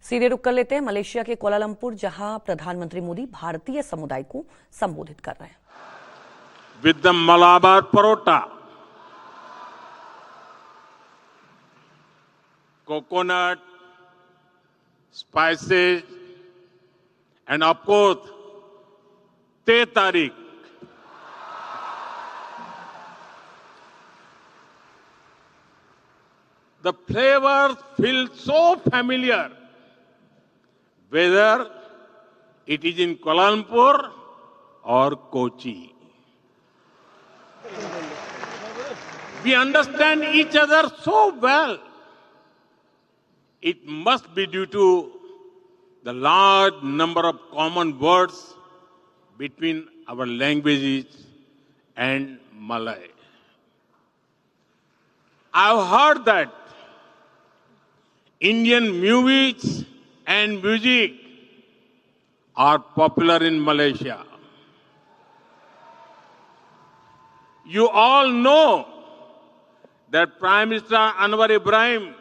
सीधे रुक कर लेते हैं मलेशिया के कोलालंपुर, जहां प्रधानमंत्री मोदी भारतीय समुदाय को संबोधित कर रहे हैं। With the Malabar Parota, coconut, spices, and of course, Teh Tarik. The flavors feel so familiar, whether it is in Kuala Lumpur or Kochi. We understand each other so well. It must be due to the large number of common words between our languages and Malay. I've heard that Indian movies and music are popular in Malaysia. You all know that Prime Minister Anwar Ibrahim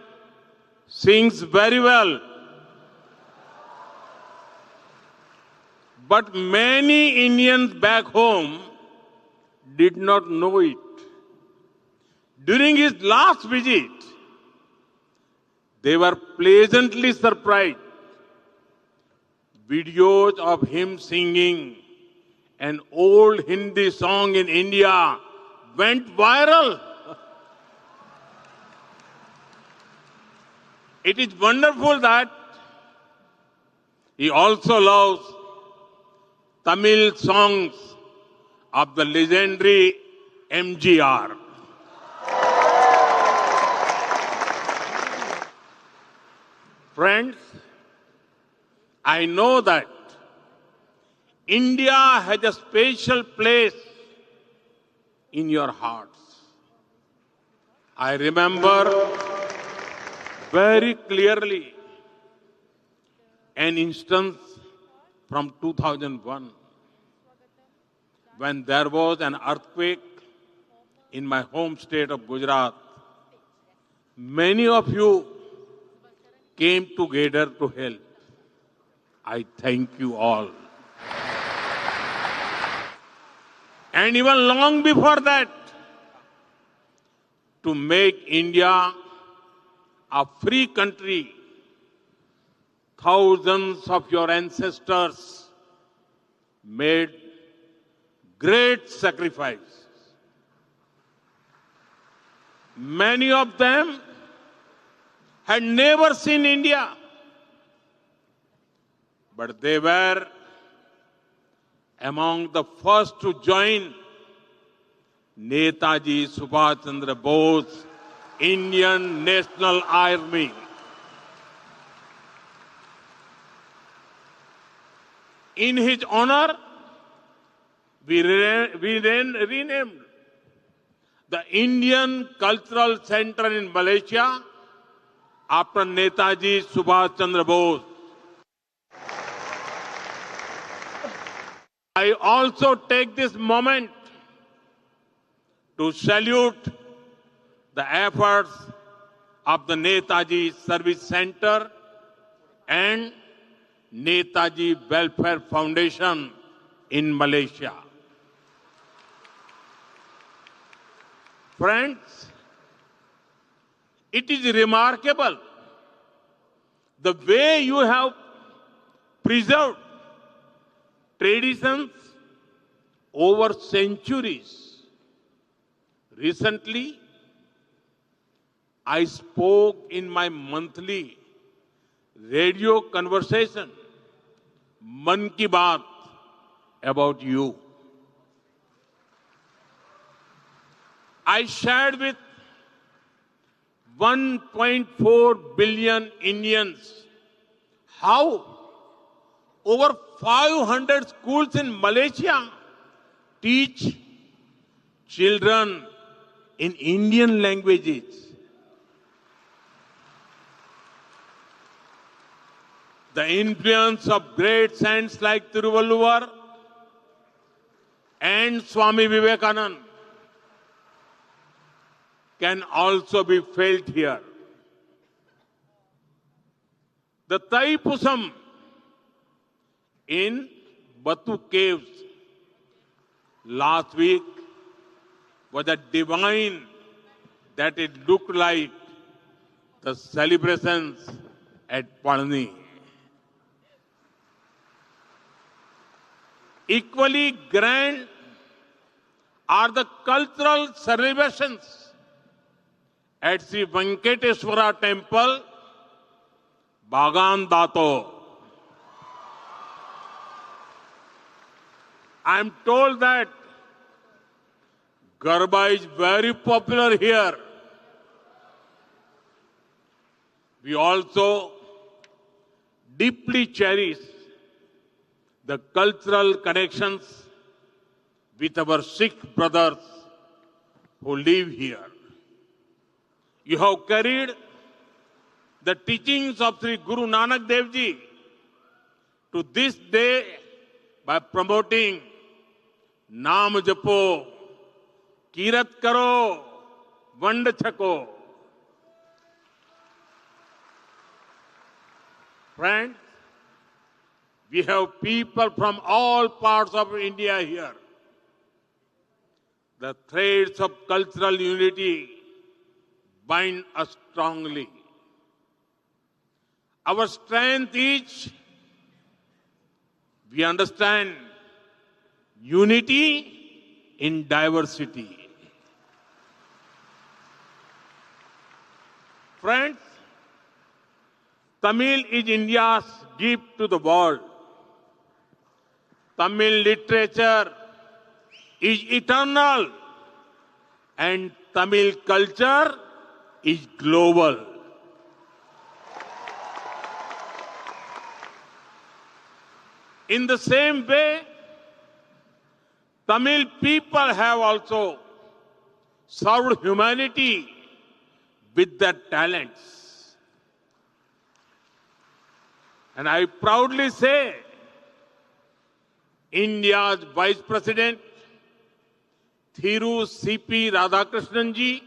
sings very well. But many Indians back home did not know it. During his last visit, they were pleasantly surprised. Videos of him singing an old Hindi song in India went viral. It is wonderful that he also loves Tamil songs of the legendary MGR. Friends, I know that India has a special place in your hearts. I remember very clearly an instance from 2001 when there was an earthquake in my home state of Gujarat. Many of you came together to help. I thank you all. And even long before that, to make India a free country, thousands of your ancestors made great sacrifices. Many of them had never seen India, but they were among the first to join Netaji Subhash Chandra Bose, Indian National Army. In his honor, we renamed the Indian Cultural Center in Malaysia after Netaji Subhash Chandra Bose. I also take this moment to salute the efforts of the Netaji Service Center and Netaji Welfare Foundation in Malaysia. Friends, it is remarkable the way you have preserved traditions over centuries. Recently, I spoke in my monthly radio conversation, Man Ki Baat, about you. I shared with 1.4 billion Indians how over 500 schools in Malaysia teach children in Indian languages. The influence of great saints like Tiruvalluvar and Swami Vivekananda can also be felt here. The Taipusam in Batu Caves last week was a divine that it looked like the celebrations at Palani. Equally grand are the cultural celebrations at Sri Venkateswara Temple, Bagan Dato. I am told that Garba is very popular here. We also deeply cherish the cultural connections with our Sikh brothers who live here. You have carried the teachings of Sri Guru Nanak Dev Ji to this day by promoting Naam Japo, Kirat Karo, Vand Chako. Friends, we have people from all parts of India here. The threads of cultural unity bind us strongly. Our strength is we understand unity in diversity. Friends, Tamil is India's gift to the world. Tamil literature is eternal and Tamil culture is global. In the same way, Tamil people have also served humanity with their talents. And I proudly say, India's Vice President, Thiru C.P. Radhakrishnan ji,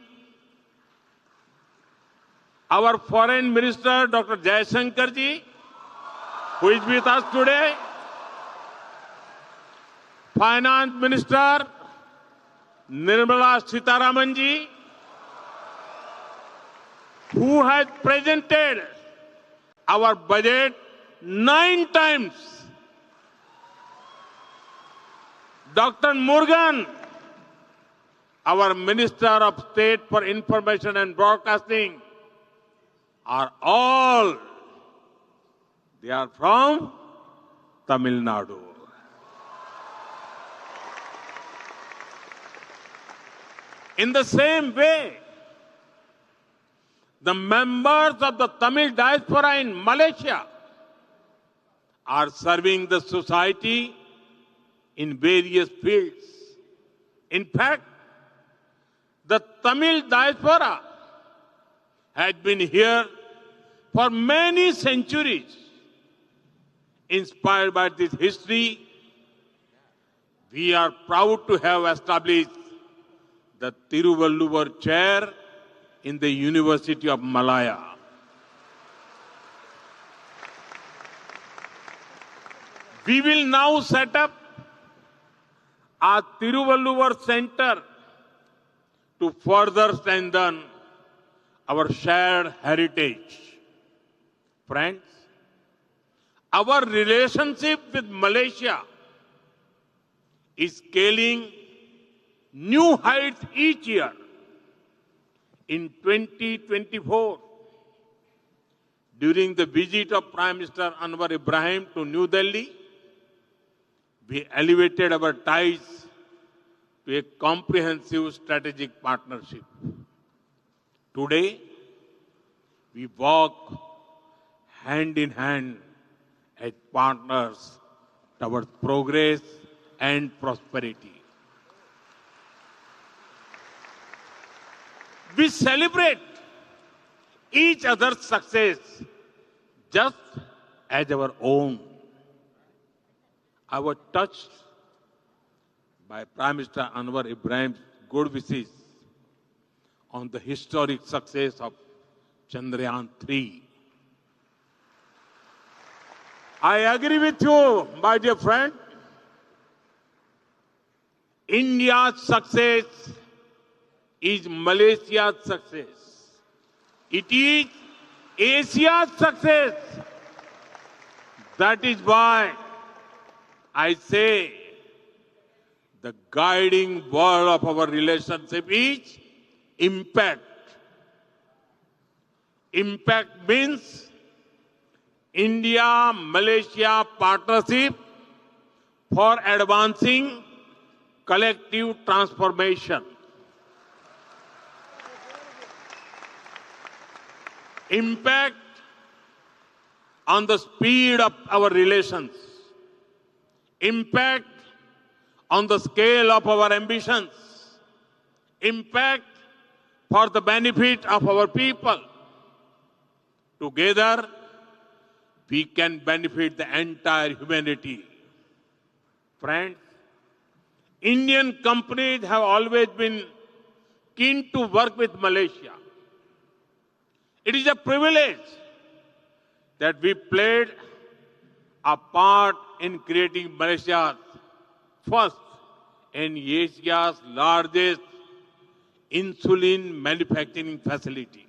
our Foreign Minister, Dr. Jaishankar ji, who is with us today, Finance Minister, Nirmala Sitharaman ji, who has presented our budget 9 times. Dr. Murugan, our Minister of State for Information and Broadcasting, are all, they are from Tamil Nadu. In the same way, the members of the Tamil diaspora in Malaysia are serving the society in various fields. In fact, the Tamil diaspora has been here for many centuries. Inspired by this history, we are proud to have established the Tiruvalluvar Chair in the University of Malaya. We will now set up a Tiruvalluvar Center to further strengthen our shared heritage. Friends, our relationship with Malaysia is scaling new heights each year. In 2024, during the visit of Prime Minister Anwar Ibrahim to New Delhi, we elevated our ties to a comprehensive strategic partnership. Today, we walk hand in hand as partners towards progress and prosperity. We celebrate each other's success just as our own. I was touched by Prime Minister Anwar Ibrahim's good wishes on the historic success of Chandrayaan-3. I agree with you, my dear friend. India's success is Malaysia's success. It is Asia's success. That is why I say the guiding word of our relationship is impact. Impact means India-Malaysia partnership for advancing collective transformation. Impact on the speed of our relations. Impact on the scale of our ambitions. Impact for the benefit of our people. Together, we can benefit the entire humanity. Friends, Indian companies have always been keen to work with Malaysia. It is a privilege that we played a part in creating Malaysia's first and Asia's largest insulin manufacturing facility.